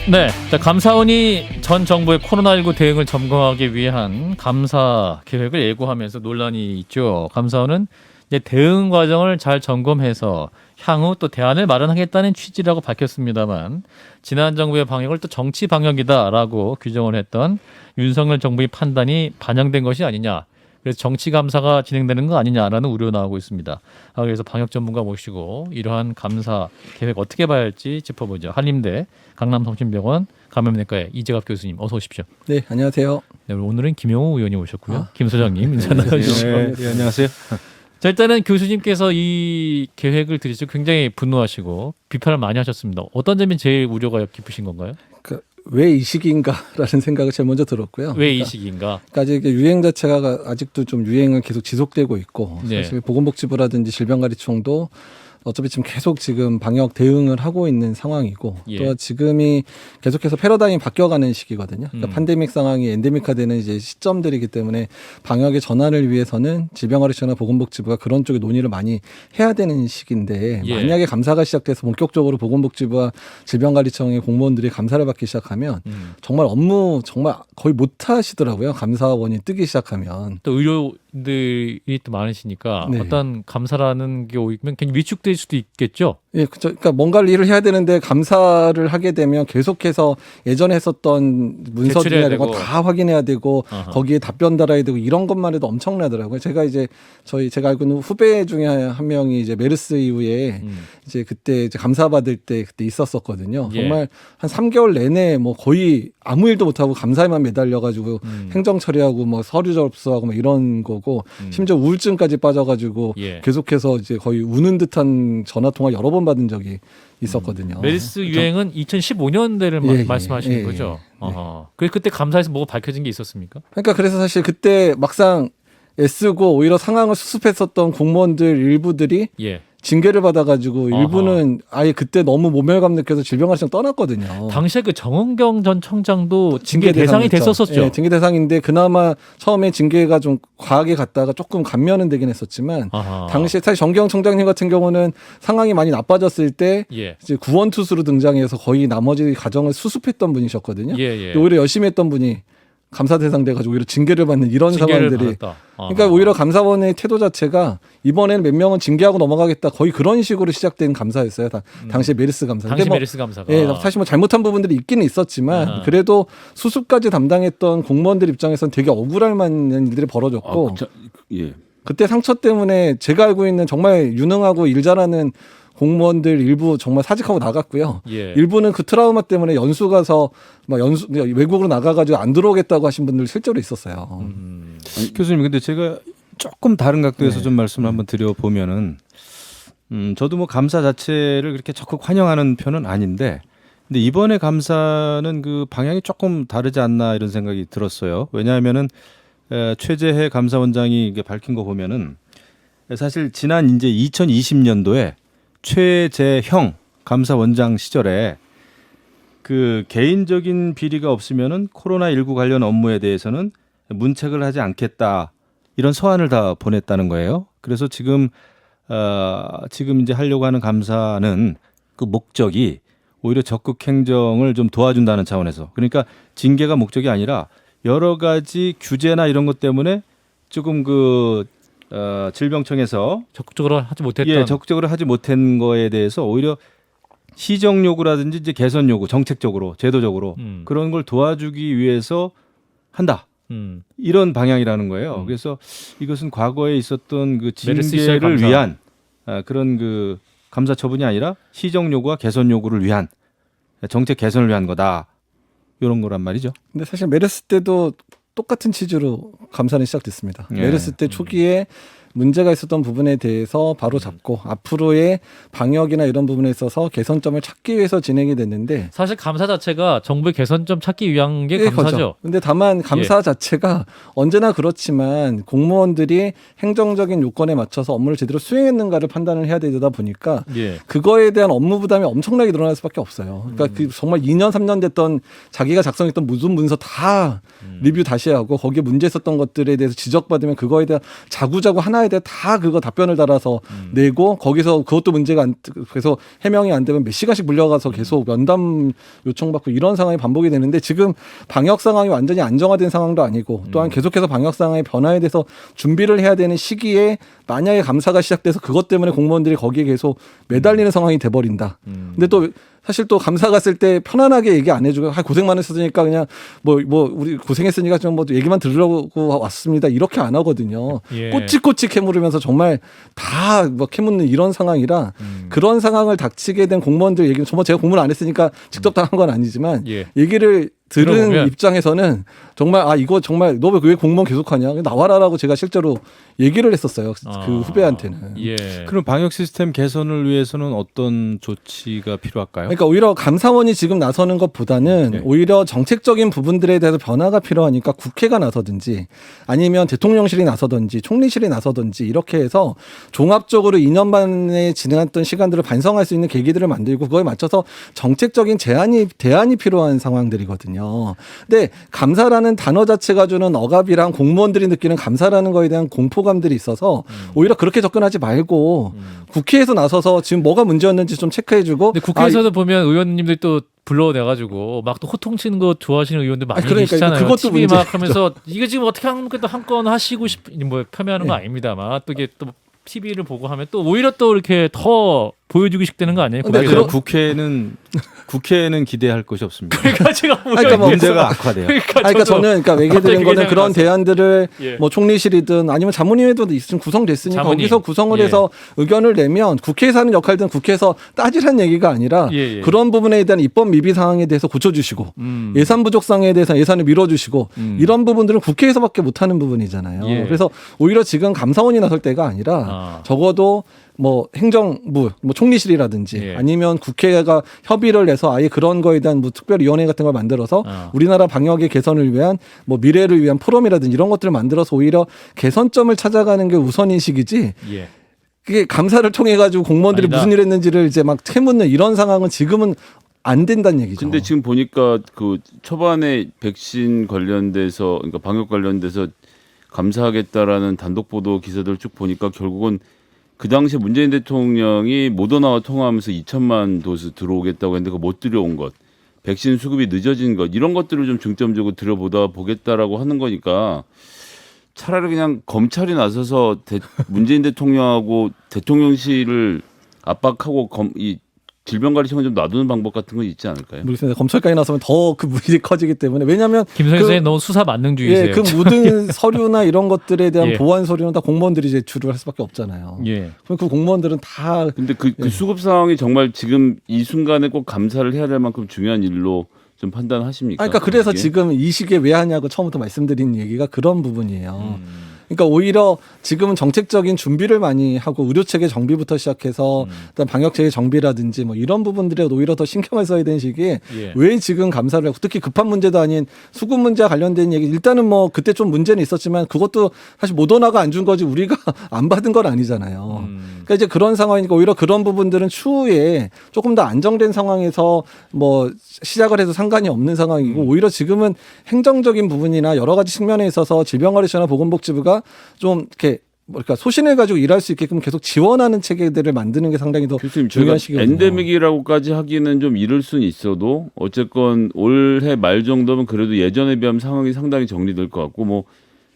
네, 자, 감사원이 전 정부의 코로나19 대응을 점검하기 위한 감사 계획을 예고하면서 논란이 있죠. 감사원은 이제 대응 과정을 잘 점검해서 향후 또 대안을 마련하겠다는 취지라고 밝혔습니다만 지난 정부의 방역을 또 정치 방역이다라고 규정을 했던 윤석열 정부의 판단이 반영된 것이 아니냐. 그래서 정치 감사가 진행되는 거 아니냐라는 우려 나오고 있습니다. 그래서 방역 전문가 모시고 이러한 감사 계획 어떻게 봐야 할지 짚어보죠. 한림대 강남성심병원 감염내과의 이재갑 교수님 어서 오십시오. 네, 안녕하세요. 네, 오늘은 김용호 의원이 오셨고요. 김 소장님 인사 나눠주시고. 네, 안녕하세요. 자, 일단은 교수님께서 이 계획을 들으시고 굉장히 분노하시고 비판을 많이 하셨습니다. 어떤 점이 제일 우려가 깊으신 건가요? 왜 이 시기인가라는 생각을 제일 먼저 들었고요. 왜 이 시기인가? 그러니까 아직 유행 자체가 아직도 좀 유행은 계속 지속되고 있고 네. 사실 보건복지부라든지 질병관리청도 어차피 지금 방역 대응을 하고 있는 상황이고 예. 또 지금이 계속해서 패러다임이 바뀌어가는 시기거든요. 그러니까 음. 팬데믹 상황이 엔데믹화되는 이제 시점들이기 때문에 방역의 전환을 위해서는 질병관리청이나 보건복지부가 그런 쪽에 논의를 많이 해야 되는 시기인데 예. 만약에 감사가 시작돼서 본격적으로 보건복지부와 질병관리청의 공무원들이 감사를 받기 시작하면 정말 업무 정말 거의 못 하시더라고요. 감사원이 뜨기 시작하면. 또 의료인들이 또 많으시니까 네. 어떤 감사라는 게 오면 괜히 위축될 수도 있겠죠. 예, 그렇죠. 그러니까 뭔가를 일을 해야 되는데 감사를 하게 되면 계속해서 예전에 했었던 문서들이나 제출해야 이런 거 되고. 다 확인해야 되고 아하. 거기에 답변 달아야 되고 이런 것만 해도 엄청나더라고요. 제가 제가 알고 있는 후배 중에 한 명이 이제 메르스 이후에 이제 그때 이제 감사받을 때 그때 있었었거든요. 예. 정말 한 3개월 내내 뭐 거의 아무 일도 못 하고 감사에만 매달려가지고 행정 처리하고 뭐 서류 접수하고 뭐 이런 거고 심지어 우울증까지 빠져가지고 예. 계속해서 이제 거의 우는 듯한 전화 통화 여러 번 받은 적이 있었거든요. 메르스 유행은 2015년대를 예, 예, 말씀하시는 예, 거죠. 예. 그때 감사에서 뭐가 밝혀진 게 있었습니까? 그러니까 그래서 사실 그때 막상 애쓰고 오히려 상황을 수습했었던 공무원들 일부들이 예. 징계를 받아가지고 아하. 일부는 아예 그때 너무 모멸감 느껴서 질병관리청 떠났거든요. 당시에 그 정은경 전 청장도 징계 대상이 대상이었죠. 됐었었죠. 예, 징계 대상인데 그나마 처음에 징계가 좀 과하게 갔다가 조금 감면은 되긴 했었지만 아하. 당시에 사실 정경 청장님 같은 경우는 상황이 많이 나빠졌을 때 예. 이제 구원투수로 등장해서 거의 나머지 과정을 수습했던 분이셨거든요. 예, 예. 근데 오히려 열심히 했던 분이 감사 대상 돼가지고 오히려 징계를 받는 이런 징계를 상황들이 받았다. 아하. 그러니까 오히려 감사원의 태도 자체가 이번에는 몇 명은 징계하고 넘어가겠다 거의 그런 식으로 시작된 감사였어요. 당시에 메르스 감사. 당시 근데 뭐 메르스 감사가. 예, 사실 뭐 잘못한 부분들이 있기는 있었지만 아. 그래도 수습까지 담당했던 공무원들 입장에서는 되게 억울할 만한 일들이 벌어졌고 예. 그때 상처 때문에 제가 알고 있는 정말 유능하고 일 잘하는 공무원들 일부 정말 사직하고 나갔고요. 예. 일부는 그 트라우마 때문에 연수 가서 막 외국으로 나가가지고 안 들어오겠다고 하신 분들 실제로 있었어요. 교수님, 근데 제가 조금 다른 각도에서 네. 좀 말씀을 한번 드려보면은, 저도 뭐 감사 자체를 그렇게 적극 환영하는 편은 아닌데, 근데 이번에 감사는 그 방향이 조금 다르지 않나 이런 생각이 들었어요. 왜냐하면은 최재해 감사원장이 이게 밝힌 거 보면은 사실 지난 이제 2020년도에 최재형 감사원장 시절에 그 개인적인 비리가 없으면은 코로나19 관련 업무에 대해서는 문책을 하지 않겠다 이런 서한을 다 보냈다는 거예요. 그래서 지금 이제 하려고 하는 감사는 그 목적이 오히려 적극 행정을 좀 도와준다는 차원에서 그러니까 징계가 목적이 아니라 여러 가지 규제나 이런 것 때문에 조금 질병청에서 적극적으로 하지 못했던. 예, 적극적으로 하지 못한 거에 대해서 오히려 시정 요구라든지 이제 개선 요구, 정책적으로, 제도적으로 그런 걸 도와주기 위해서 한다. 이런 방향이라는 거예요. 그래서 이것은 과거에 있었던 그 메르스 시절 징계를 감사. 위한 그런 그 감사 처분이 아니라 시정 요구와 개선 요구를 위한 정책 개선을 위한 거다. 이런 거란 말이죠. 근데 사실 메르스 때도 똑같은 취지로 감사는 시작됐습니다. 예. 메르스 때 초기에 문제가 있었던 부분에 대해서 바로 잡고 앞으로의 방역이나 이런 부분에 있어서 개선점을 찾기 위해서 진행이 됐는데 사실 감사 자체가 정부의 개선점 찾기 위한 게 감사죠. 그렇죠. 근데 다만 감사 자체가 언제나 그렇지만 공무원들이 행정적인 요건에 맞춰서 업무를 제대로 수행했는가를 판단을 해야 되다 보니까 예. 그거에 대한 업무 부담이 엄청나게 늘어날 수밖에 없어요. 그러니까 그 정말 2년 3년 됐던 자기가 작성했던 모든 문서 다 리뷰 다시 하고 거기에 문제 있었던 것들에 대해서 지적받으면 그거에 대한 자구자구 하나하나 하나에 대해 다 그거 답변을 달아서 내고 거기서 그것도 문제가 안 그래서 해명이 안 되면 몇 시간씩 물려가서 계속 면담 요청받고 이런 상황이 반복이 되는데 지금 방역 상황이 완전히 안정화된 상황도 아니고 또한 계속해서 방역 상황의 변화에 대해서 준비를 해야 되는 시기에 만약에 감사가 시작돼서 그것 때문에 공무원들이 거기에 계속 매달리는 상황이 돼버린다. 근데 또 사실 또 감사 갔을 때 편안하게 얘기 안 해주고 고생 많으셨으니까 그냥 뭐 우리 고생했으니까 좀 뭐 얘기만 들으려고 왔습니다 이렇게 안 하거든요. 예. 꼬치꼬치 캐물으면서 정말 다 뭐 캐묻는 이런 상황이라 그런 상황을 닥치게 된 공무원들 얘기는 정말 제가 공부를 안 했으니까 직접 당한 건 아니지만 예. 얘기를 들은 들어보면. 입장에서는 정말 이거 정말 너 왜 공무원 계속하냐 나와라라고 제가 실제로 얘기를 했었어요. 그 후배한테는. 예. 그럼 방역 시스템 개선을 위해서는 어떤 조치가 필요할까요? 그러니까 오히려 감사원이 지금 나서는 것보다는 네. 오히려 정책적인 부분들에 대해서 변화가 필요하니까 국회가 나서든지 아니면 대통령실이 나서든지 총리실이 나서든지 이렇게 해서 종합적으로 2년 만에 지났던 시간들을 반성할 수 있는 계기들을 만들고 그거에 맞춰서 정책적인 대안이 필요한 상황들이거든요. 근데 감사라는 단어 자체가 주는 억압이랑 공무원들이 느끼는 감사라는 거에 대한 공포감들이 있어서 오히려 그렇게 접근하지 말고 국회에서 나서서 지금 뭐가 문제였는지 좀 체크해주고 근데 국회에서도 보면 의원님들이 또 불러내가지고 막 또 호통치는 거 좋아하시는 의원들 많이 그러니까 계시잖아요. 그것도 TV 문제죠. 막 하면서 이거 지금 어떻게 한 건 하시고 뭐 폄훼하는 거 네. 아닙니다만 또 이게 또 TV를 보고 하면 또 오히려 또 이렇게 더 보여주기 식 되는 거 아니에요? 근데 국회에서? 국회는 기대할 것이 없습니다. 그러니까 제가 그러니까 뭐 문제가 악화돼요. 그러니까 저는 얘기 드린 거는 그런 대안들을 예. 뭐 총리실이든 아니면 자문위에도 지금 구성됐으니까 자문위. 거기서 구성을 예. 해서 의견을 내면 국회에서 하는 역할들은 국회에서 따지라는 얘기가 아니라 예, 예. 그런 부분에 대한 입법 미비 사항에 대해서 고쳐주시고 예산 부족 사항에 대해서 예산을 밀어주시고 이런 부분들은 국회에서밖에 못하는 부분이잖아요. 예. 그래서 오히려 지금 감사원이 나설 때가 아니라 적어도 뭐 행정부, 뭐 총리실이라든지 예. 아니면 국회가 협의를 해서 아예 그런 거에 대한 뭐 특별위원회 같은 걸 만들어서 우리나라 방역의 개선을 위한 뭐 미래를 위한 포럼이라든지 이런 것들을 만들어서 오히려 개선점을 찾아가는 게 우선인식이지. 예. 그게 감사를 통해 가지고 공무원들이 아니다. 무슨 일 했는지를 이제 막 캐묻는 이런 상황은 지금은 안 된다는 얘기죠. 근데 지금 보니까 그 초반에 백신 관련돼서 그러니까 방역 관련돼서 감사하겠다라는 단독 보도 기사들 쭉 보니까 결국은 그 당시에 문재인 대통령이 모더나와 통화하면서 2천만 도스 들어오겠다고 했는데 그거 못 들여온 것, 백신 수급이 늦어진 것 이런 것들을 좀 중점적으로 들여보다 보겠다라고 하는 거니까 차라리 그냥 검찰이 나서서 문재인 대통령하고 대통령실을 압박하고 이 질병관리청을 좀 놔두는 방법 같은 건 있지 않을까요? 모르겠습니다. 검찰까지 나서면 더 그 문제 커지기 때문에 왜냐하면 김성현 선생님 너무 수사 만능주의세요. 예, 그 모든 서류나 이런 것들에 대한 예. 보완 서류는 다 공무원들이 제출을 할 수밖에 없잖아요. 예. 그럼 그 공무원들은 다 근데 그 수급 상황이 정말 지금 이 순간에 꼭 감사를 해야 될 만큼 중요한 일로 좀 판단하십니까? 그러니까 그래서 이게? 지금 이 시기에 왜 하냐고 처음부터 말씀드린 얘기가 그런 부분이에요. 그러니까 오히려 지금은 정책적인 준비를 많이 하고 의료체계 정비부터 시작해서 일단 방역체계 정비라든지 뭐 이런 부분들에 오히려 더 신경을 써야 되는 시기에 예. 왜 지금 감사를 하고 특히 급한 문제도 아닌 수급 문제와 관련된 얘기 일단은 뭐 그때 좀 문제는 있었지만 그것도 사실 모더나가 안 준 거지 우리가 안 받은 건 아니잖아요. 그러니까 이제 그런 상황이니까 오히려 그런 부분들은 추후에 조금 더 안정된 상황에서 뭐 시작을 해도 상관이 없는 상황이고 오히려 지금은 행정적인 부분이나 여러 가지 측면에 있어서 질병관리청이나 보건복지부가 좀 이렇게 그러니까 소신을 가지고 일할 수 있게끔 계속 지원하는 체계들을 만드는 게 상당히 더 교수님 중요한 제가 시기거든요. 엔데믹이라고까지 하기는 좀 이를 수는 있어도 어쨌건 올해 말 정도면 그래도 예전에 비하면 상황이 상당히 정리될 것 같고 뭐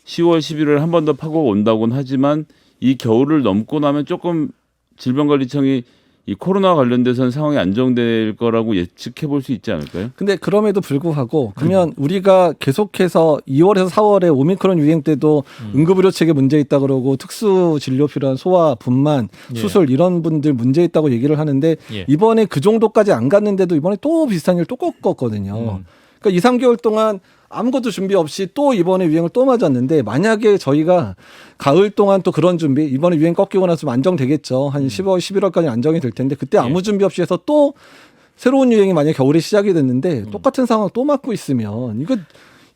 10월 11월 한 번 더 파고가 온다고는 하지만 이 겨울을 넘고 나면 조금 질병관리청이 이 코로나 관련돼서는 상황이 안정될 거라고 예측해 볼 수 있지 않을까요? 근데 그럼에도 불구하고 그러면 우리가 계속해서 2월에서 4월에 오미크론 유행 때도 응급의료 체계 문제 있다 그러고 특수 진료 필요한 소아, 분만, 예. 수술 이런 분들 문제 있다고 얘기를 하는데 예. 이번에 그 정도까지 안 갔는데도 이번에 또 비슷한 일 또 겪었거든요. 그러니까 2, 3개월 동안 아무것도 준비 없이 또 이번에 유행을 또 맞았는데 만약에 저희가 가을 동안 또 그런 준비 이번에 유행 꺾이고 나서 좀 안정되겠죠. 한 10월, 11월까지 안정이 될 텐데 그때 아무 준비 없이 해서 또 새로운 유행이 만약에 겨울에 시작이 됐는데 똑같은 상황 또 맞고 있으면 이거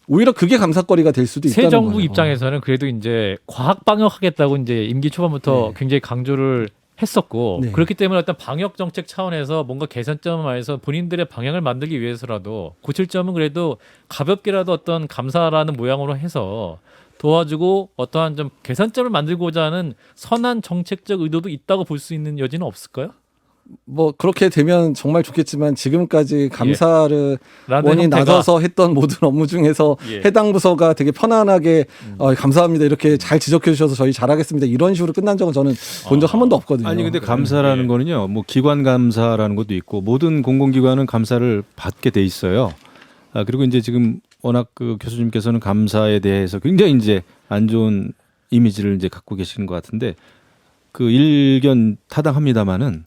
오히려 그게 감사거리가 될 수도 있다는 새 정부 거예요. 입장에서는 그래도 이제 과학 방역하겠다고 이제 임기 초반부터 네. 굉장히 강조를 했었고 네. 그렇기 때문에 어떤 방역 정책 차원에서 뭔가 개선점을 말해서 본인들의 방향을 만들기 위해서라도 고칠 점은 그래도 가볍게라도 어떤 감사라는 모양으로 해서 도와주고 어떠한 좀 개선점을 만들고자 하는 선한 정책적 의도도 있다고 볼 수 있는 여지는 없을까요? 뭐 그렇게 되면 정말 좋겠지만 지금까지 감사를 라는 원이 형태가 나서서 했던 모든 업무 중에서 예. 해당 부서가 되게 편안하게 감사합니다 이렇게 잘 지적해 주셔서 저희 잘하겠습니다 이런 식으로 끝난 적은 저는 본 적 한 번도 없거든요. 아니 근데 감사라는 예. 거는요. 뭐 기관 감사라는 것도 있고 모든 공공기관은 감사를 받게 돼 있어요. 그리고 이제 지금 워낙 그 교수님께서는 감사에 대해서 굉장히 이제 안 좋은 이미지를 이제 갖고 계시는 것 같은데 그 일견 타당합니다마는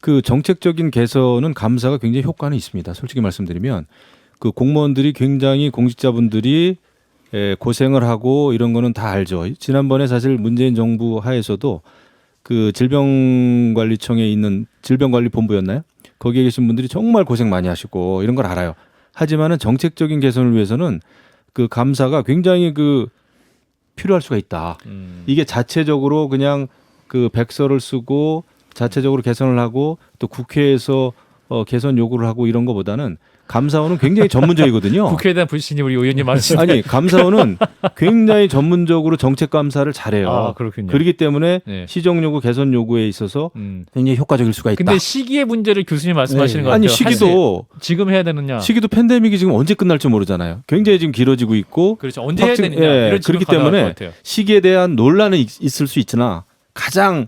그 정책적인 개선은 감사가 굉장히 효과는 있습니다. 솔직히 말씀드리면 그 공무원들이 굉장히 공직자분들이 고생을 하고 이런 거는 다 알죠. 지난번에 사실 문재인 정부 하에서도 그 질병관리청에 있는 질병관리본부였나요? 거기에 계신 분들이 정말 고생 많이 하시고 이런 걸 알아요. 하지만은 정책적인 개선을 위해서는 그 감사가 굉장히 그 필요할 수가 있다. 이게 자체적으로 그냥 그 백서를 쓰고 자체적으로 개선을 하고 또 국회에서 개선 요구를 하고 이런 거보다는 감사원은 굉장히 전문적이거든요. 국회에 대한 불신이 우리 의원님 말씀. 아니 감사원은 굉장히 전문적으로 정책 감사를 잘해요. 아, 그렇군요. 그렇기 때문에 네. 시정 요구 개선 요구에 있어서 굉장히 효과적일 수가 있다. 근데 시기의 문제를 교수님 말씀하시는 네. 것 같아요. 아니 시기도 지금 해야 되느냐? 시기도 팬데믹이 지금 언제 끝날지 모르잖아요. 굉장히 지금 길어지고 있고 그렇죠. 언제 해야 확진- 되느냐? 예, 이런 질문 그렇기 가능할 때문에 것 같아요. 시기에 대한 논란은 있을 수 있으나 가장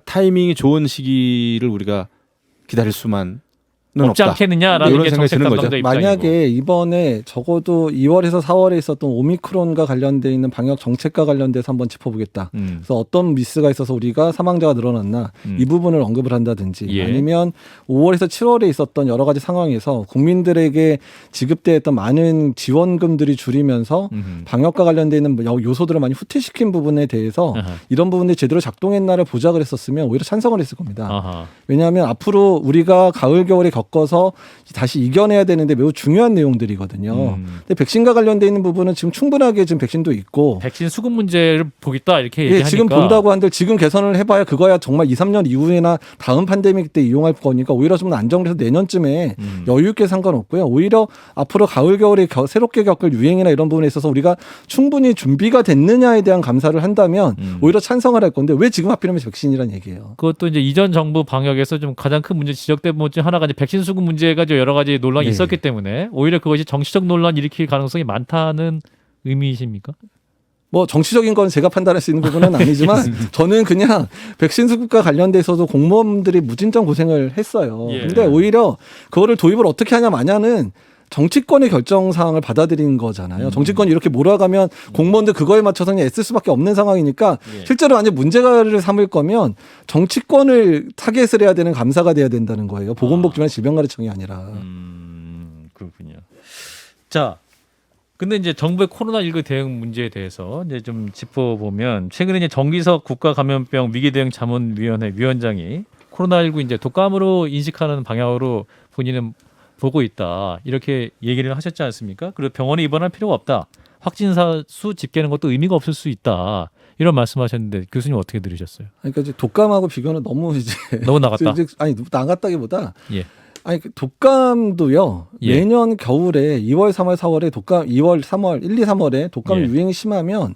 타이밍이 좋은 시기를 우리가 기다릴 수만은 없지 없다. 않겠느냐라는 이런 게 생각이 정책 드는 거죠. 담당자 입장이고. 만약에 이번에 적어도 2월에서 4월에 있었던 오미크론과 관련돼 있는 방역 정책과 관련돼서 한번 짚어보겠다. 그래서 어떤 미스가 있어서 우리가 사망자가 늘어났나 이 부분을 언급을 한다든지 예. 아니면 5월에서 7월에 있었던 여러 가지 상황에서 국민들에게 지급되었던 많은 지원금들이 줄이면서 방역과 관련돼 있는 요소들을 많이 후퇴시킨 부분에 대해서 아하. 이런 부분들이 제대로 작동했나를 보자를 했었으면 오히려 찬성을 했을 겁니다. 아하. 왜냐하면 앞으로 우리가 가을 겨울에 겪어서 다시 이겨내야 되는데 매우 중요한 내용들이거든요. 근데 백신과 관련돼 있는 부분은 지금 충분하게 지금 백신도 있고 백신 수급 문제를 보겠다 이렇게 예, 얘기하니까 지금 본다고 한들 지금 개선을 해봐야 그거야 정말 2, 3년 이후에나 다음 팬데믹 때 이용할 거니까 오히려 좀 안정돼서 내년쯤에 여유 있게 상관없고요. 오히려 앞으로 가을 겨울에 새롭게 겪을 유행이나 이런 부분에 있어서 우리가 충분히 준비가 됐느냐에 대한 감사를 한다면 오히려 찬성을 할 건데 왜 지금 하필이면 백신이란 얘기예요. 그것도 이제 이전 정부 방역에서 좀 가장 큰 문제 지적된 부분 중 하나가 이제 백신 수급 문제가 여러 가지 논란이 예. 있었기 때문에 오히려 그것이 정치적 논란 일으킬 가능성이 많다는 의미이십니까? 뭐 정치적인 건 제가 판단할 수 있는 부분은 아니지만 저는 그냥 백신 수급과 관련돼서도 공무원들이 무진장 고생을 했어요. 예. 근데 오히려 그거를 도입을 어떻게 하냐 마냐는 정치권의 결정 사항을 받아들이는 거잖아요. 정치권이 이렇게 몰아가면 공무원들 그거에 맞춰서 그냥 애쓸 수밖에 없는 상황이니까 예. 실제로 만약 문제를 삼을 거면 정치권을 타겟을 해야 되는 감사가 돼야 된다는 거예요. 보건복지부나 질병관리청이 아니라. 그렇군요. 자, 근데 이제 정부의 코로나19 대응 문제에 대해서 이제 좀 짚어보면 최근에 이제 정기석 국가감염병 위기대응 자문위원회 위원장이 코로나19 이제 독감으로 인식하는 방향으로 본인은 보고 있다 이렇게 얘기를 하셨지 않습니까? 그리고 병원에 입원할 필요가 없다. 확진자 수 집계는 것도 의미가 없을 수 있다. 이런 말씀하셨는데 교수님 어떻게 들으셨어요? 그러니까 이제 독감하고 비교는 너무 이제 너무 나갔다. 아니 나갔다기보다 예. 아니 독감도요. 예. 매년 겨울에 2월, 3월, 4월에 독감 2월, 3월, 1, 2, 3월에 독감 예. 유행이 심하면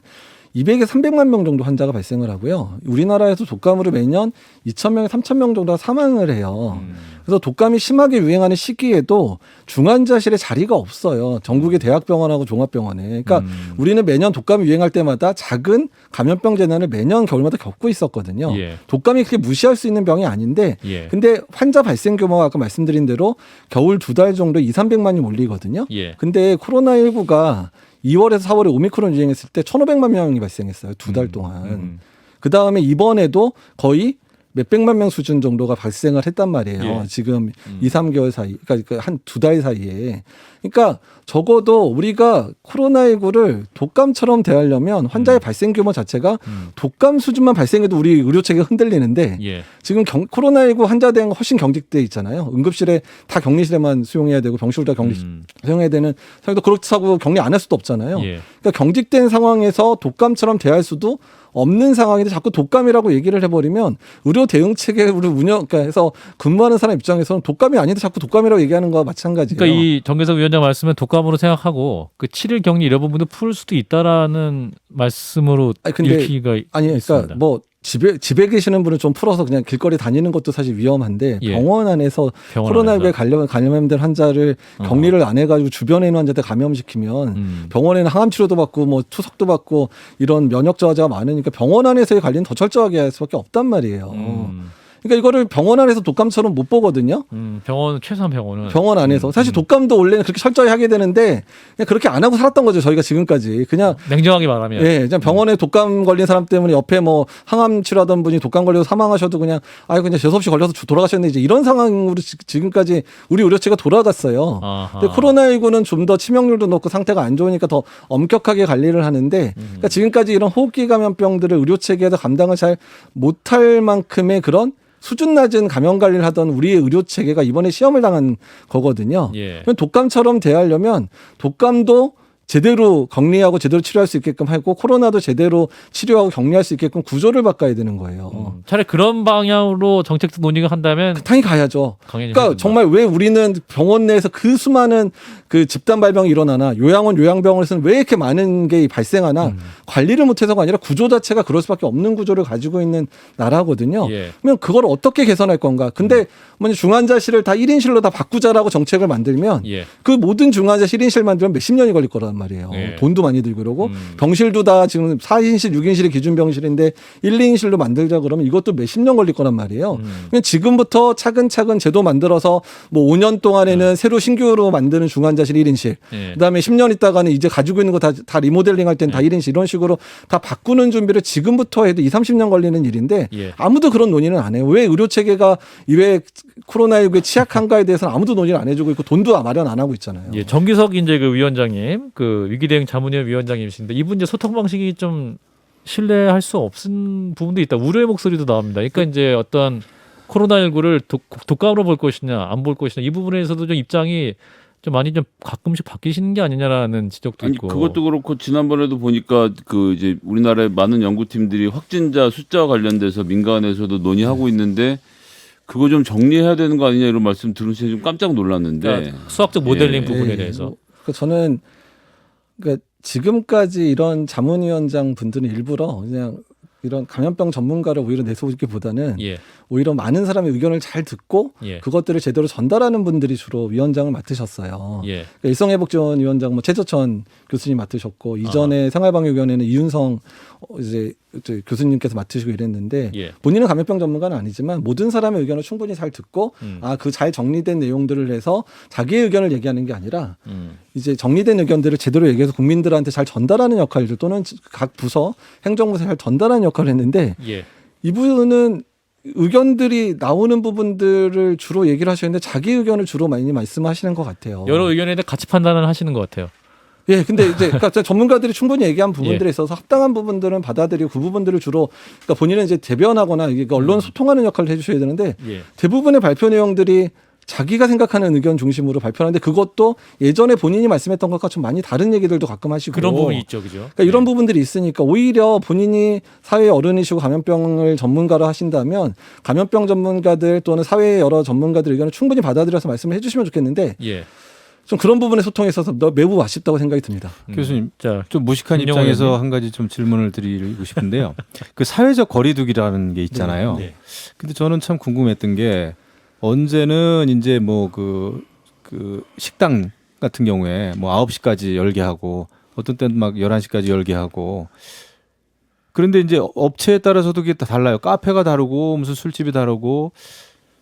200에 300만 명 정도 환자가 발생을 하고요. 우리나라에서 독감으로 매년 2,000명에 3,000명 정도가 사망을 해요. 그래서 독감이 심하게 유행하는 시기에도 중환자실에 자리가 없어요. 전국의 대학병원하고 종합병원에. 그러니까 우리는 매년 독감이 유행할 때마다 작은 감염병 재난을 매년 겨울마다 겪고 있었거든요. 예. 독감이 그렇게 무시할 수 있는 병이 아닌데 예. 근데 환자 발생 규모가 아까 말씀드린 대로 겨울 2달 정도 2, 300만이 몰리거든요. 예. 근데 코로나19가 2월에서 4월에 오미크론 유행했을 때 1,500만 명이 발생했어요. 2달 동안. 그 다음에 이번에도 거의 몇백만 명 수준 정도가 발생을 했단 말이에요. 예. 지금 2, 3개월 사이, 그러니까 한 2달 사이에. 그러니까 적어도 우리가 코로나19를 독감처럼 대하려면 환자의 발생 규모 자체가 독감 수준만 발생해도 우리 의료 체계가 흔들리는데 예. 지금 코로나19 환자 대응 훨씬 경직돼 있잖아요. 응급실에 다 격리실에만 수용해야 되고 병실 다 격리 수용해야 되는 상황도 그렇다고 격리 안 할 수도 없잖아요. 예. 그러니까 경직된 상황에서 독감처럼 대할 수도 없는 상황인데 자꾸 독감이라고 얘기를 해버리면 의료 대응 체계를 그러니까 해서 근무하는 사람 입장에서는 독감이 아닌데 자꾸 독감이라고 얘기하는 거와 마찬가지예요. 그러니까 이 정계석 위원장 말씀은 독감으로 생각하고 그 7일 격리 이런 부분도 풀 수도 있다라는 말씀으로 아니, 근데 읽히기가 그러니까 있습니다. 뭐 집에 계시는 분은 좀 풀어서 그냥 길거리 다니는 것도 사실 위험한데 예. 병원 안에서 병원 코로나19에 안에서. 감염된 환자를 격리를 안 해가지고 주변에 있는 환자한테 감염시키면 병원에는 항암 치료도 받고 뭐 투석도 받고 이런 면역 저하자가 많으니까 병원 안에서의 관리는 더 철저하게 할 수밖에 없단 말이에요. 그러니까 이거를 병원 안에서 독감처럼 못 보거든요. 병원 최소한 병원은 병원 안에서 사실 독감도 원래는 그렇게 철저히 하게 되는데 그냥 그렇게 안 하고 살았던 거죠. 저희가 지금까지 그냥 냉정하게 말하면 예, 그냥 병원에 독감 걸린 사람 때문에 옆에 뭐 항암 치료하던 분이 독감 걸려서 사망하셔도 그냥 그냥 재수없이 걸려서 돌아가셨는데 이제 이런 상황으로 지금까지 우리 의료체가 돌아갔어요. 아하. 근데 코로나19는 좀 더 치명률도 높고 상태가 안 좋으니까 더 엄격하게 관리를 하는데 그러니까 지금까지 이런 호흡기 감염병들을 의료체계에서 감당을 잘 못할 만큼의 그런 수준 낮은 감염 관리를 하던 우리의 의료 체계가 이번에 시험을 당한 거거든요. 예. 그럼 독감처럼 대하려면 독감도 제대로 격리하고 제대로 치료할 수 있게끔 하고 코로나도 제대로 치료하고 격리할 수 있게끔 구조를 바꿔야 되는 거예요. 차라리 그런 방향으로 정책도 논의가 한다면 당연히 가야죠. 강연이 그러니까 해야 된다. 정말 왜 우리는 병원 내에서 그 수많은 그 집단 발병이 일어나나 요양원 요양병원에서는 왜 이렇게 많은 게 발생하나 관리를 못해서가 아니라 구조 자체가 그럴 수밖에 없는 구조를 가지고 있는 나라거든요. 예. 그러면 그걸 어떻게 개선할 건가? 근데 먼저 중환자실을 다 1인실로 다 바꾸자라고 정책을 만들면 예. 그 모든 중환자실 1인실 만들면 몇십 년이 걸릴 거란 말이에요. 예. 돈도 많이 들고 그러고 병실도 다 지금 4인실, 6인실이 기준 병실인데 1, 2인실로 만들자 그러면 이것도 몇십 년 걸릴 거란 말이에요. 그냥 지금부터 차근차근 제도 만들어서 뭐 5년 동안에는 새로 신규로 만드는 중환자실 1인실, 예. 그다음에 10년 있다가는 이제 가지고 있는 거 다 리모델링 할 때는 다 1인실 이런 식으로 다 바꾸는 준비를 지금부터 해도 2, 30년 걸리는 일인데 예. 아무도 그런 논의는 안 해요. 왜 의료 체계가 왜 코로나19에 취약한가에 대해서는 아무도 논의를 안 해주고 있고 돈도 마련 안 하고 있잖아요. 예, 정기석 이제 그 위원장님, 그 위기대응 자문위원 위원장님이신데 이분 이제 소통 방식이 좀 신뢰할 수 없은 부분도 있다. 우려의 목소리도 나옵니다. 그러니까 이제 어떤 코로나19를 독감으로 볼 것이냐, 안 볼 것이냐 이 부분에서도 좀 입장이 좀 많이 좀 가끔씩 바뀌시는 게 아니냐라는 지적도 아니 있고. 그것도 그렇고 지난번에도 보니까 그 이제 우리나라의 많은 연구팀들이 확진자 숫자와 관련돼서 민간에서도 논의하고 있는데 그거 좀 정리해야 되는 거 아니냐 이런 말씀 들으시면 좀 깜짝 놀랐는데 그러니까 수학적 모델링 예. 부분에 예, 대해서. 뭐, 그러니까 저는 그러니까 지금까지 이런 자문위원장 분들은 일부러 그냥 이런 감염병 전문가를 오히려 내세우기보다는 예, 오히려 많은 사람의 의견을 잘 듣고 예, 그것들을 제대로 전달하는 분들이 주로 위원장을 맡으셨어요. 예, 그러니까 일성회복지원위원장 뭐 최저천 교수님 맡으셨고 이전에 생활방역위원회는 이윤성 이제 교수님께서 맡으시고 이랬는데 예. 본인은 감염병 전문가는 아니지만 모든 사람의 의견을 충분히 잘 듣고 그 잘 정리된 내용들을 해서 자기의 의견을 얘기하는 게 아니라 이제 정리된 의견들을 제대로 얘기해서 국민들한테 잘 전달하는 역할들 또는 각 부서 행정부에서 잘 전달하는 역할을 했는데 예. 이분은 의견들이 나오는 부분들을 주로 얘기를 하시는데 자기 의견을 주로 많이 말씀하시는 것 같아요. 여러 의견에 대해 같이 판단을 하시는 것 같아요. 예, 근데 이제 그러니까 전문가들이 충분히 얘기한 부분들에 예. 있어서 합당한 부분들은 받아들이고 그 부분들을 주로 그러니까 본인은 이제 대변하거나 이게 언론 소통하는 역할을 해주셔야 되는데 예. 대부분의 발표 내용들이 자기가 생각하는 의견 중심으로 발표하는데 그것도 예전에 본인이 말씀했던 것과 좀 많이 다른 얘기들도 가끔 하시고 그런 부분이 있죠, 그죠? 그러니까 이런 부분들이 있으니까 오히려 본인이 사회 어른이시고 감염병을 전문가로 하신다면 감염병 전문가들 또는 사회의 여러 전문가들 의견을 충분히 받아들여서 말씀을 해주시면 좋겠는데 예. 좀 그런 부분에 소통에 있어서 매우 아쉽다고 생각이 듭니다. 교수님 자, 좀 무식한 김영호 입장에서 의원님. 한 가지 좀 질문을 드리고 싶은데요. 그 사회적 거리두기라는 게 있잖아요. 네. 근데 저는 참 궁금했던 게 언제는 이제 뭐 그 식당 같은 경우에 뭐 9시까지 열게 하고 어떤 때는 막 11시까지 열게 하고 그런데 이제 업체에 따라서도 그게 다 달라요. 카페가 다르고 무슨 술집이 다르고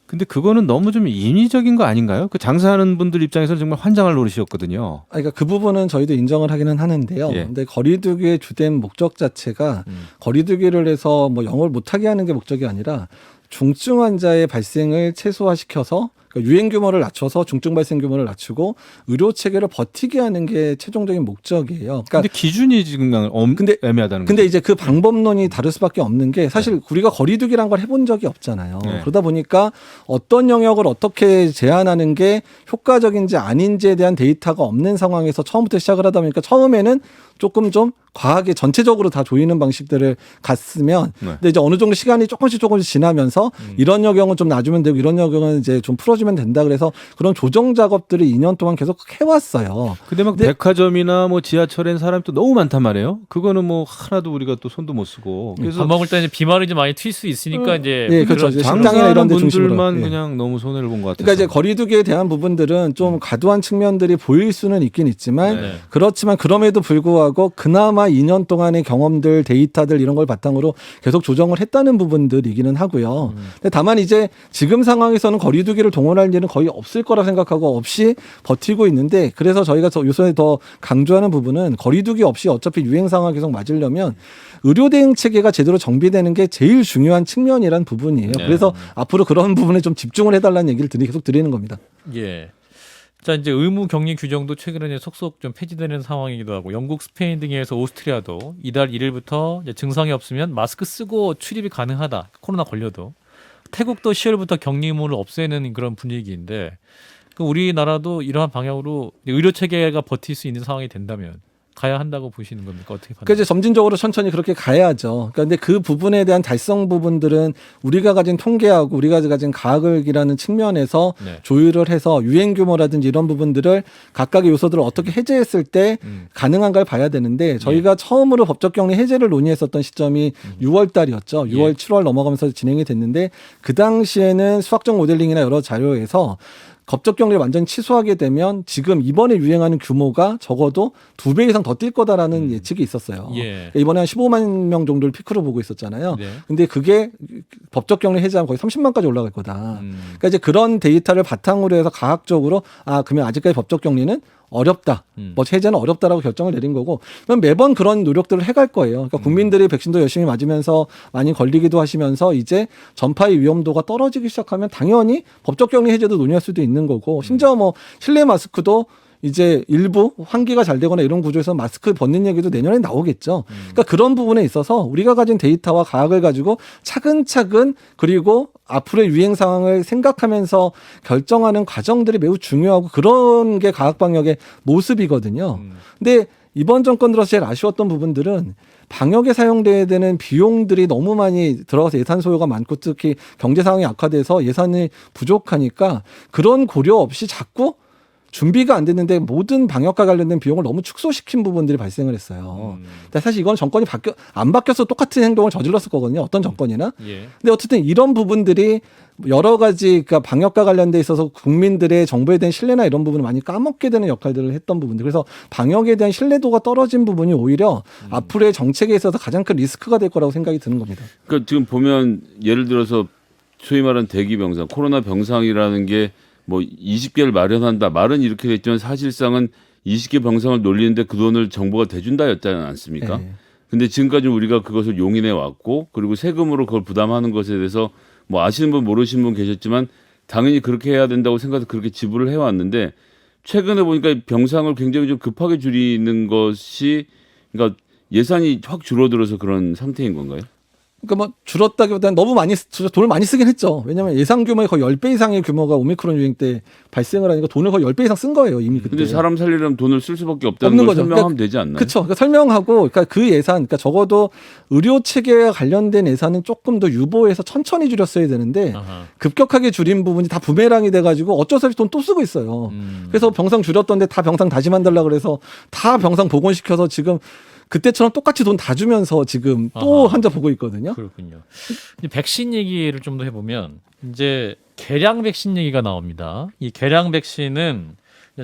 근데 그거는 너무 좀 인위적인 거 아닌가요? 그 장사하는 분들 입장에서는 정말 환장할 노릇이었거든요. 그러니까 그 부분은 저희도 인정을 하기는 하는데요. 예. 근데 거리두기의 주된 목적 자체가 거리두기를 해서 뭐 영업을 못하게 하는 게 목적이 아니라 중증 환자의 발생을 최소화시켜서 그러니까 유행 규모를 낮춰서 중증 발생 규모를 낮추고 의료 체계를 버티게 하는 게 최종적인 목적이에요. 그러니까 근데 기준이 지금 근데- 애매하다는 근데 거죠. 이제 그 방법론이 다를 수밖에 없는 게 사실 우리가 거리두기란 걸 해본 적이 없잖아요. 네. 그러다 보니까 어떤 영역을 어떻게 제한하는 게 효과적인지 아닌지에 대한 데이터가 없는 상황에서 처음부터 시작을 하다 보니까 처음에는 조금 좀 과하게 전체적으로 다 조이는 방식들을 갔으면 네. 근데 이제 어느 정도 시간이 조금씩 지나면서 이런 영역은 좀 놔주면 되고 이런 영역은 이제 좀 풀어주면 된다 그래서 그런 조정 작업들을 2년 동안 계속 해왔어요. 근데 막 근데- 백화점이나 뭐 지하철엔 사람이 또 너무 많단 말이에요. 그거는 뭐 하나도 우리가 또 손도 못 쓰고. 그래서 밥 먹을 때 이제 비말이 좀 많이 튈 수 있으니까 이제 예, 그렇죠. 이제 식당이나 장사하는 이런 데 중심으로. 분들만 예. 그냥 너무 손해를 본 것 같아요. 그러니까 이제 거리두기에 대한 부분들은 좀 과도한 측면들이 보일 수는 있긴 있지만 네. 그렇지만 그럼에도 불구하고 그나마 2년 동안의 경험들, 데이터들 이런 걸 바탕으로 계속 조정을 했다는 부분들이기는 하고요. 근데 다만 이제 지금 상황에서는 거리두기를 동원할 일은 거의 없을 거라 생각하고 없이 버티고 있는데 그래서 저희가 요새 더 강조하는 부분은 거리두기 없이 어차피 유행 상황 계속 맞으려면 의료 대응 체계가 제대로 정비되는 게 제일 중요한 측면이란 부분이에요. 네. 그래서 앞으로 그런 부분에 좀 집중을 해달라는 얘기를 계속 드리는 겁니다. 예. 자 이제 의무 격리 규정도 최근에 속속 좀 폐지되는 상황이기도 하고 영국, 스페인 등에서 오스트리아도 이달 1일부터 이제 증상이 없으면 마스크 쓰고 출입이 가능하다. 코로나 걸려도. 태국도 10월부터 격리 의무를 없애는 그런 분위기인데 그 우리나라도 이러한 방향으로 의료 체계가 버틸 수 있는 상황이 된다면 가야 한다고 보시는 겁니까? 어떻게 그러니까 이제 판단하세요? 점진적으로 천천히 그렇게 가야죠. 그런데 그 부분에 대한 달성 부분들은 우리가 가진 통계하고 우리가 가진 가학이라는 측면에서 네. 조율을 해서 유행 규모라든지 이런 부분들을 각각의 요소들을 어떻게 해제했을 때 가능한가를 봐야 되는데 저희가 처음으로 법적 격리 해제를 논의했었던 시점이 6월 달이었죠. 6월, 7월 넘어가면서 진행이 됐는데 그 당시에는 수학적 모델링이나 여러 자료에서 법적 격리를 완전히 취소하게 되면 지금 이번에 유행하는 규모가 적어도 2배 이상 더 뛸 거다라는 예측이 있었어요. 예. 그러니까 이번에 한 15만 명 정도를 피크로 보고 있었잖아요. 네. 근데 그게 법적 격리 해제하면 거의 30만까지 올라갈 거다. 음. 그러니까 이제 그런 데이터를 바탕으로 해서 과학적으로 그러면 아직까지 법적 격리는 어렵다. 뭐 해제는 어렵다라고 결정을 내린 거고 그럼 매번 그런 노력들을 해갈 거예요. 그러니까 국민들이 백신도 열심히 맞으면서 많이 걸리기도 하시면서 이제 전파의 위험도가 떨어지기 시작하면 당연히 법적 격리 해제도 논의할 수도 있는 거고 심지어 뭐 실내 마스크도 이제 일부 환기가 잘 되거나 이런 구조에서 마스크 벗는 얘기도 내년에 나오겠죠. 그러니까 그런 부분에 있어서 우리가 가진 데이터와 과학을 가지고 차근차근 그리고 앞으로의 유행 상황을 생각하면서 결정하는 과정들이 매우 중요하고 그런 게 과학 방역의 모습이거든요. 근데 이번 정권 들어서 제일 아쉬웠던 부분들은 방역에 사용돼야 되는 비용들이 너무 많이 들어가서 예산 소요가 많고 특히 경제 상황이 악화돼서 예산이 부족하니까 그런 고려 없이 자꾸 준비가 안 됐는데 모든 방역과 관련된 비용을 너무 축소시킨 부분들이 발생을 했어요. 근데 사실 이건 정권이 안 바뀌어서 똑같은 행동을 저질렀을 거거든요. 어떤 정권이나. 예. 근데 어쨌든 이런 부분들이 여러 가지 그러니까 방역과 관련돼 있어서 국민들의 정부에 대한 신뢰나 이런 부분을 많이 까먹게 되는 역할들을 했던 부분들. 그래서 방역에 대한 신뢰도가 떨어진 부분이 오히려 앞으로의 정책에 있어서 가장 큰 리스크가 될 거라고 생각이 드는 겁니다. 그러니까 지금 보면 예를 들어서 소위 말하는 대기 병상, 코로나 병상이라는 게 뭐 20개를 마련한다. 말은 이렇게 됐지만 사실상은 20개 병상을 놀리는데 그 돈을 정부가 대준다였지 않습니까? 네. 근데 지금까지 우리가 그것을 용인해 왔고 그리고 세금으로 그걸 부담하는 것에 대해서 뭐 아시는 분 모르시는 분 계셨지만 당연히 그렇게 해야 된다고 생각해서 그렇게 지불을 해왔는데 최근에 보니까 병상을 굉장히 좀 급하게 줄이는 것이 그러니까 예산이 확 줄어들어서 그런 상태인 건가요? 그러니까 뭐 줄었다기보다는 너무 많이 돈을 많이 쓰긴 했죠. 왜냐하면 예상 규모의 거의 10배 이상의 규모가 오미크론 유행 때 발생을 하니까 돈을 거의 10배 이상 쓴 거예요. 이미 그때. 근데 사람 살리려면 돈을 쓸 수밖에 없다는 없는 걸 거죠. 설명하면 그러니까 되지 않나요? 그렇죠. 그러니까 설명하고 그러니까 그 예산, 그러니까 적어도 의료 체계와 관련된 예산은 조금 더 유보해서 천천히 줄였어야 되는데 아하. 급격하게 줄인 부분이 다 부메랑이 돼가지고 어쩔 수 없이 돈 또 쓰고 있어요. 그래서 병상 줄였던데 다 병상 다시 만들라 그래서 다 병상 복원시켜서 지금 그때처럼 똑같이 돈 다 주면서 지금 또 아하. 환자 보고 있거든요. 그렇군요. 이제 백신 얘기를 좀 더 해보면 이제 개량 백신 얘기가 나옵니다. 이 개량 백신은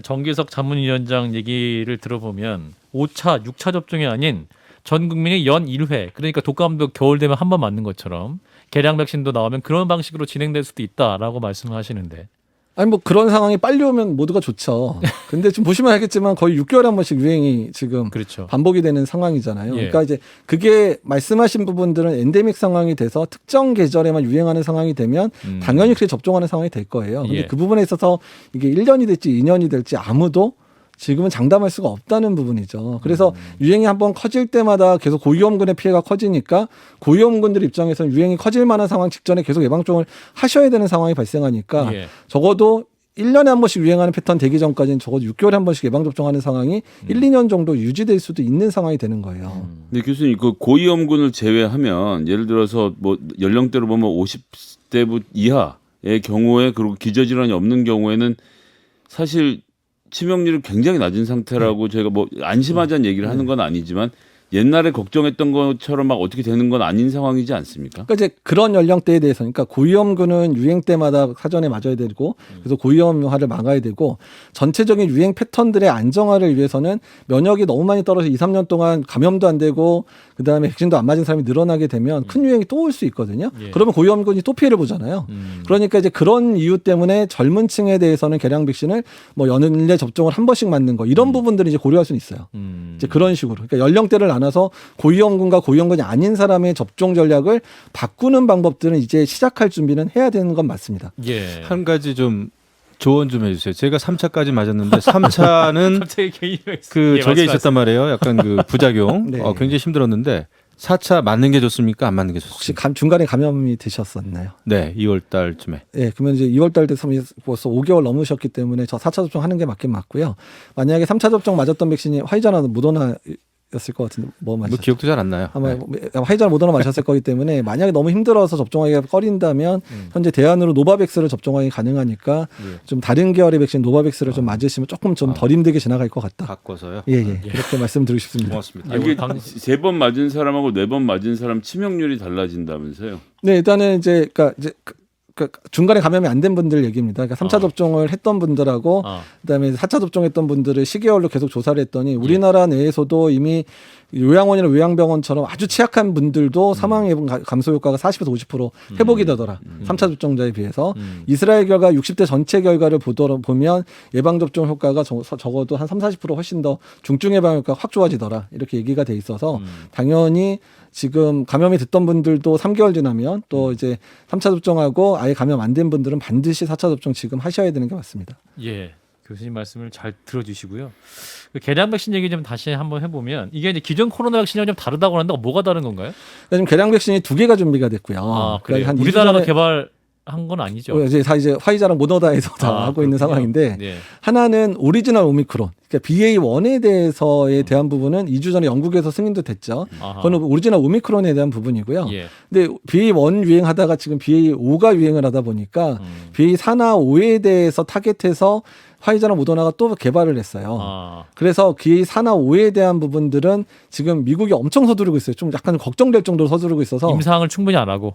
정기석 자문위원장 얘기를 들어보면 5차, 6차 접종이 아닌 전 국민이 연 1회, 그러니까 독감도 겨울 되면 한 번 맞는 것처럼 개량 백신도 나오면 그런 방식으로 진행될 수도 있다라고 말씀을 하시는데 아니 뭐 그런 상황이 빨리 오면 모두가 좋죠. 근데 지금 보시면 알겠지만 거의 6개월에 한 번씩 유행이 지금 그렇죠. 반복이 되는 상황이잖아요. 예. 그러니까 이제 그게 말씀하신 부분들은 엔데믹 상황이 돼서 특정 계절에만 유행하는 상황이 되면 당연히 그렇게 접종하는 상황이 될 거예요. 근데 예. 그 부분에 있어서 이게 1년이 될지 2년이 될지 아무도 지금은 장담할 수가 없다는 부분이죠. 그래서 유행이 한번 커질 때마다 계속 고위험군의 피해가 커지니까 고위험군들 입장에서는 유행이 커질 만한 상황 직전에 계속 예방접종을 하셔야 되는 상황이 발생하니까 예. 적어도 1년에 한 번씩 유행하는 패턴 되기 전까지는 적어도 6개월에 한 번씩 예방접종하는 상황이 1, 2년 정도 유지될 수도 있는 상황이 되는 거예요. 근데 교수님 그 고위험군을 제외하면 예를 들어서 뭐 연령대로 보면 50대 이하의 경우에 그리고 기저질환이 없는 경우에는 사실 치명률이 굉장히 낮은 상태라고 저희가 뭐 안심하자는 얘기를 하는 건 아니지만 옛날에 걱정했던 것처럼 막 어떻게 되는 건 아닌 상황이지 않습니까? 그러니까 이제 그런 연령대에 대해서, 그러니까 고위험군은 유행 때마다 사전에 맞아야 되고, 그래서 고위험화를 막아야 되고, 전체적인 유행 패턴들의 안정화를 위해서는 면역이 너무 많이 떨어져 2, 3년 동안 감염도 안 되고, 그 다음에 백신도 안 맞은 사람이 늘어나게 되면 큰 유행이 또 올 수 있거든요. 예. 그러면 고위험군이 또 피해를 보잖아요. 그러니까 이제 그런 이유 때문에 젊은 층에 대해서는 개량 백신을 뭐 연례 접종을 한 번씩 맞는 거, 이런 부분들을 이제 고려할 수는 있어요. 이제 그런 식으로. 그러니까 연령대를 나눠서 고위험군과 고위험군이 아닌 사람의 접종 전략을 바꾸는 방법들은 이제 시작할 준비는 해야 되는 건 맞습니다. 예. 한 가지 좀 조언 좀 해주세요. 제가 3차까지 맞았는데 3차는 갑자기 개인이 그 예, 저게 말씀하세요. 있었단 말이에요. 약간 그 부작용. 네. 굉장히 힘들었는데 4차 맞는 게 좋습니까? 안 맞는 게 혹시 좋습니까? 중간에 감염이 되셨었나요? 네, 2월 달쯤에. 예, 그러면 이제 2월 달 돼서 벌써 5개월 넘으셨기 때문에 저 4차 접종 하는 게 맞긴 맞고요. 만약에 3차 접종 맞았던 백신이 화이자나 모더나였을 것 같은데 뭐 뭐 맞았죠? 기억도 잘 안 나요. 아마 네. 화이자나 모더나 마셨을 거기 때문에 만약에 너무 힘들어서 접종하기가 꺼린다면 현재 대안으로 노바백스를 접종하기 가능하니까 예. 좀 다른 계열의 백신 노바백스를 좀 맞으시면 조금 좀 덜 힘들게 지나갈 것 같다. 바꿔서요. 예, 예. 그렇게 말씀드리고 싶습니다. 고맙습니다. 예, 이게 당- 3번 맞은 사람하고 4번 맞은 사람 치명률이 달라진다면서요? 네, 일단은 이제 그러니까 이제 그 중간에 감염이 안 된 분들 얘기입니다. 그러니까 3차 접종을 했던 분들하고 그다음에 4차 접종했던 분들을 시계열로 계속 조사를 했더니 우리나라 내에서도 이미 요양원이나 요양병원처럼 아주 취약한 분들도 사망 예방 감소 효과가 40에서 50% 회복이 되더라. 3차 접종자에 비해서. 이스라엘 결과 60대 전체 결과를 보면 예방 접종 효과가 적어도 한 30-40% 훨씬 더 중증 예방 효과가 확 좋아지더라. 이렇게 얘기가 돼 있어서 당연히 지금 감염이 됐던 분들도 3개월 지나면 또 이제 3차 접종하고 아예 감염 안 된 분들은 반드시 4차 접종 지금 하셔야 되는 게 맞습니다. 예. 교수님 말씀을 잘 들어주시고요. 그 개량 백신 얘기 좀 다시 한번 해보면 이게 이제 기존 코로나 백신이랑 좀 다르다고 하는데 뭐가 다른 건가요? 그러니까 지금 개량 백신이 2개가 준비가 됐고요. 아, 그래요? 그러니까 한 우리나라가 2주 전에 개발한 건 아니죠. 이제 다 이제 화이자랑 모더나에서 다 하고 있는 그렇군요. 상황인데 네. 하나는 오리지널 오미크론, 그러니까 BA1에 대해서에 대한 부분은 2주 전에 영국에서 승인도 됐죠. 아하. 그건 오리지널 오미크론에 대한 부분이고요. 예. 근데 BA1 유행하다가 지금 BA5가 유행을 하다 보니까 BA4나 5에 대해서 타겟해서 화이자나 모더나가 또 개발을 했어요. 아, 그래서 BA4나 5에 대한 부분들은 지금 미국이 엄청 서두르고 있어요. 좀 약간 걱정될 정도로 서두르고 있어서. 임상을 충분히 안 하고.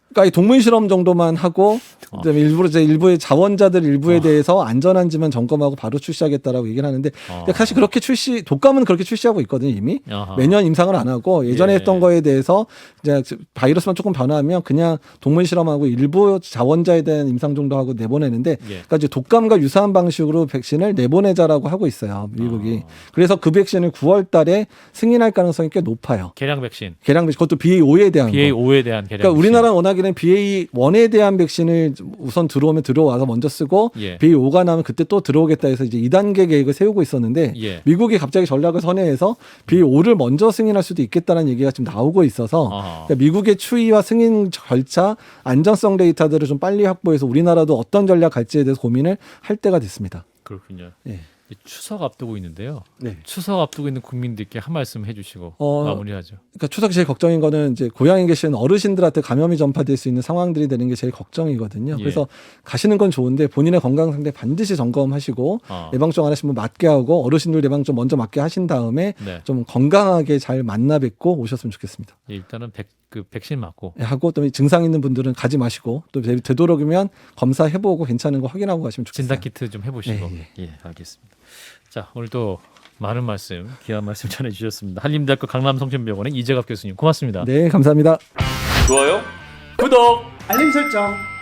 그러니까 이 동물 실험 정도만 하고 그다음에 일부의 자원자들 일부에 대해서 안전한지만 점검하고 바로 출시하겠다라고 얘기를 하는데 근데 사실 그렇게 독감은 그렇게 출시하고 있거든요 이미. 아하. 매년 임상을 안 하고 예전에 예. 했던 거에 대해서 이제 바이러스만 조금 변화하면 그냥 동물 실험하고 일부 자원자에 대한 임상 정도 하고 내보내는데 예. 그러니까 이제 독감과 유사한 방식으로 백신을 내보내자라고 하고 있어요 미국이. 그래서 그 백신을 9월달에 승인할 가능성이 꽤 높아요. 개량 백신. 개량 백신 그것도 BA5에 대한 거. BA5에 대한 개량 그러니까 백신. 우리나라는 워낙에는 BA1에 대한 백신을 우선 들어와서 먼저 쓰고 예. BA5가 나면 그때 또 들어오겠다 해서 이제 2단계 계획을 세우고 있었는데 예. 미국이 갑자기 전략을 선회해서 BA5를 먼저 승인할 수도 있겠다는 얘기가 지금 나오고 있어서 아하. 그러니까 미국의 추이와 승인 절차, 안전성 데이터들을 좀 빨리 확보해서 우리나라도 어떤 전략 갈지에 대해서 고민을 할 때가 됐습니다. 그렇군요. 예. 추석 앞두고 있는데요. 네. 추석 앞두고 있는 국민들께 한 말씀 해주시고 마무리하죠. 그러니까 추석이 제일 걱정인 거는 이제 고향에 계신 어르신들한테 감염이 전파될 수 있는 상황들이 되는 게 제일 걱정이거든요. 예. 그래서 가시는 건 좋은데 본인의 건강 상태 반드시 점검하시고 예방접종 안 하시면 맞게 하고 어르신들 예방접종 먼저 맞게 하신 다음에 네. 좀 건강하게 잘 만나 뵙고 오셨으면 좋겠습니다. 예, 일단은 백신 맞고. 예, 하고 또 증상 있는 분들은 가지 마시고 또 되도록이면 검사해보고 괜찮은 거 확인하고 가시면 좋겠어요. 진단 키트 좀 해보시고. 예, 알겠습니다. 자, 오늘도 많은 말씀, 귀한 말씀 전해주셨습니다. 한림대학교 강남성심병원의 이재갑 교수님 고맙습니다. 네, 감사합니다. 좋아요? 구독! 알림 설정.